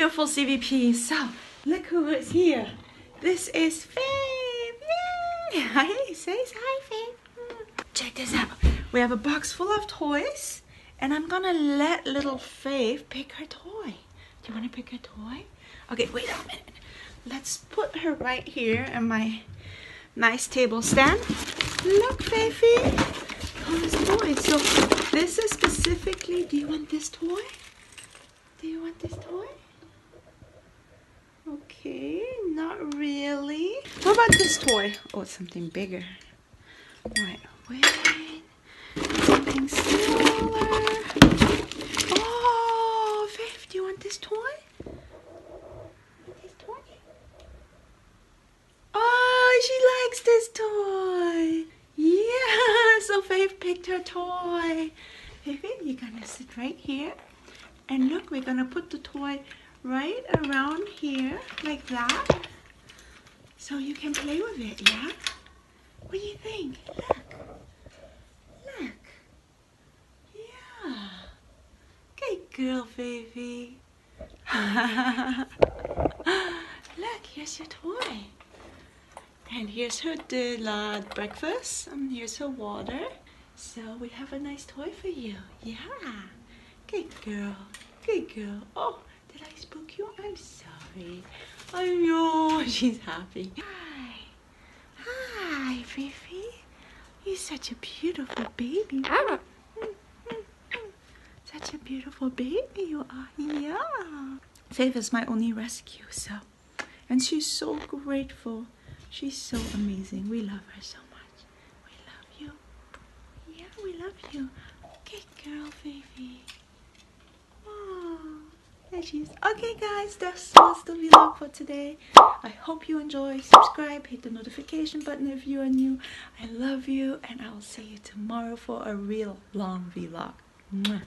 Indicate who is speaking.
Speaker 1: beautiful CVP. So, look who is here. This is Faith. Yay! Hey, say hi, Faith. Check this out. We have a box full of toys, and I'm gonna let little Faith pick her toy. Do you want to pick her toy? Okay, wait a minute. Let's put her right here in my nice table stand. Look, Faithy. All this toy. So this is specifically, do you want this toy? Do you want this toy? Okay, not really. What about this toy? Oh, it's something bigger. Right, wait. Something smaller. Oh, Faith, do you want this toy? This toy? Oh, she likes this toy. Yeah, so Faith picked her toy. Faith, you're gonna sit right here. And look, we're gonna put the toy right around here, like that. So you can play with it, yeah? What do you think? Look. Look. Yeah. Good girl, baby. Look, here's your toy. And here's her breakfast. And here's her water. So we have a nice toy for you. Yeah. Good girl. Good girl. Oh, did I spook you? I'm sorry. I know. She's happy. Hi. Hi, Fifi. You're such a beautiful baby. Such a beautiful baby you are. Yeah. Faith is my only rescue, so. And she's so grateful. She's so amazing. We love her so much. We love you. Yeah, we love you. Good girl, Fifi. Oh, there she is. Okay, guys, that was the vlog for today. I hope you enjoy. Subscribe, hit the notification button if you are new. I love you, and I will see you tomorrow for a real long vlog. Mwah.